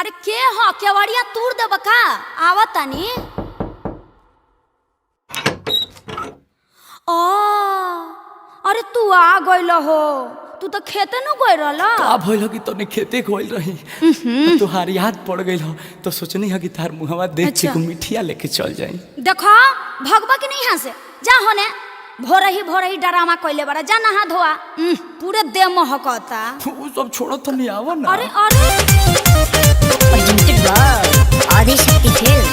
अरे के ह केवड़िया तूर देब का आवत तानी। अरे तू आ गइल हो, तू तो खेते न गइल रहला। का भइल कि तने खेते गइल रही तुहार याद पड़ गइल हो तो सोचनी है कि तार मुहवा देख के को मिठिया लेके चल जाई। देखो भगवा की नहीं यहाँ से जा होने भोर ही डरामा कइले बड़ा जा नहा धोआ पूरे देह महकता। वो सब छोड़ो तो नहीं आवा ना। अरे अरे आदिशक्ति फिल्म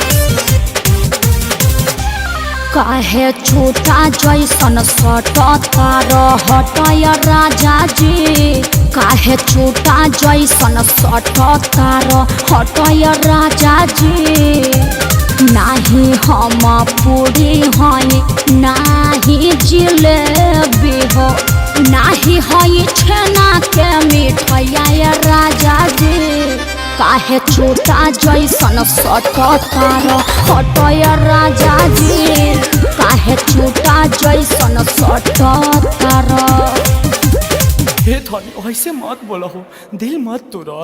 काहे छोटा जैसन सटता रहतय राजा जी, काहे छोटा जैसन सटता रहतय राजा जी। नाही हम पूरी हई नाही जिलेबी हो, नाही हई छेना के मिठाइया राजा जी। काहे छोटा जैसन सटता रहतय राजा जी, काहे छोटा जैसन सटता रह। हे धनी ऐसे मत बोलो हो, दिल मत तोड़ा।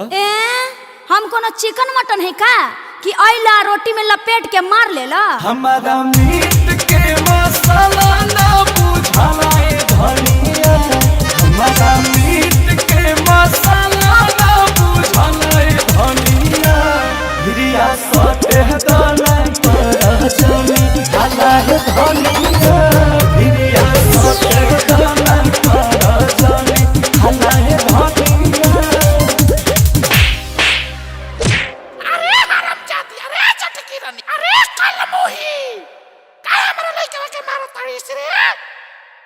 हम कोनो चिकन मटन है का कि आइला रोटी में लपेट के मार लेला। हमारा मीट के मसाला ना बुझाला ए धनिया, हमारा मीट के मसाला ना बुझाला ए धनिया। हिरिया सटे दाना पर चली हाला है धनिया, हिरिया सटे दाना पर चली हाला है धनिया।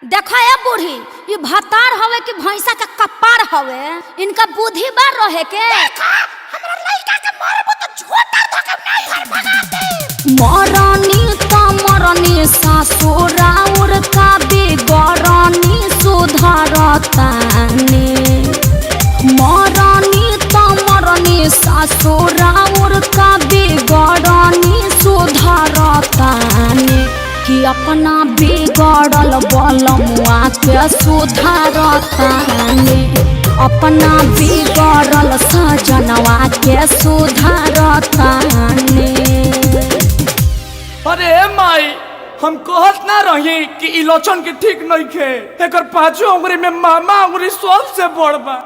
देखो ये बूढ़ी, ये भतार हवे कि भैंसा का कपार हवे, इनका बुद्धि बार रहे के। हमरा लइका के मारबो तो झोटा धके नहीं घर भगाते। मरनी त मरनी ससुराउर का बिगरनी सुधरतानी, मरनी त मरनी ससुराउर का बिगरनी सुधरतानी। कि अपना बिगड़ल बलमुआ के सुधारतानी, अपना बिगड़ल सजनवा के सुधारतानी। अरे माई हम कहत ना रही कि इलोचन के ठीक नहीं खे, एकर पांचों उंगली में मामा उंगली सबसे बड़ बा।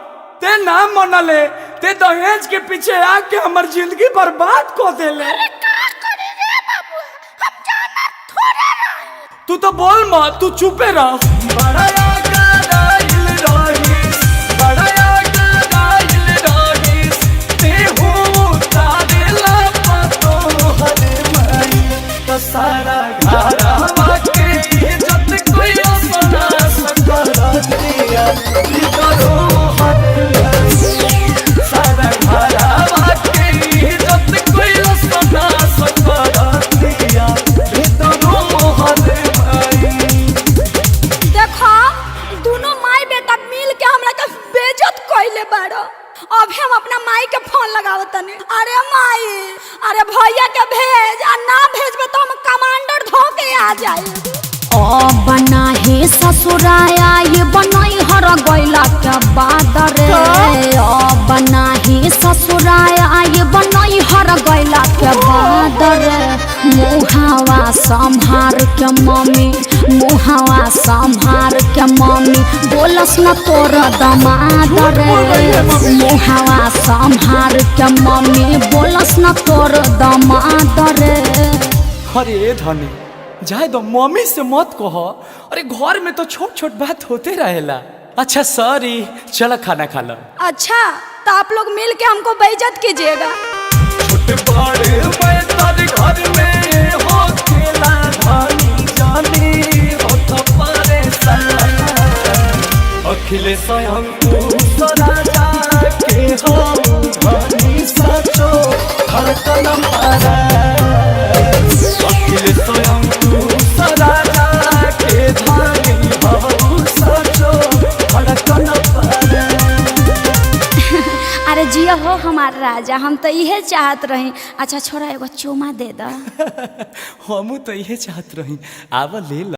ते ना मनले, ते दहेज के पीछे आके हमर जिंदगी बर्बाद कर देले। तू तो बोल मत, तू चुपे रह। सारा घरवा के इज्जत कोई अपना सकल दिया, सारा घरवा के इज्जत कोई अपना सकल दिया। देखो दोनों माई बेटा मिल के हमरा के बेइज्जत कइले बाड़ो। अभी हम अपना माई के फोन लगावत तनी। अरे माई, अरे भैया के भेज, आ ना भेजबे तो हम कमांडर धो के आ जाई। ओ बनाही ससुराया ये बनाई हर गइला के बाद रे, ओ बनाही ससुराया ये बनाई हर गइला के बाद रे। मुहावा संभार के मम्मी, मुहावा संभार के मम्मी, बोलस न तोर दमाद रे। मुहावा संभार के मम्मी, बोलस न तोर दमाद रे। अरे धनी जाए दो, मम्मी से मत कहो। अरे घर में तो छोट छोट बात होते रहेला। अच्छा सॉरी, चलो खाना खा लो। अच्छा तो आप लोग मिल के हमको बेइज्जत कीजिएगा। घर में हो खेला धनी जानी हो तो परेशान, अखिलेश राजा के हो धनी सचो धड़कन मारा। अखिलेश राजा के धनी हो सचो धड़कन मारा। अरे जिया हो हमार राजा, हम तो इहे चाहत रही। अच्छा छोरा एगो चुमा दे दा। हम तो इहे चाहत रही, आवा ले ला।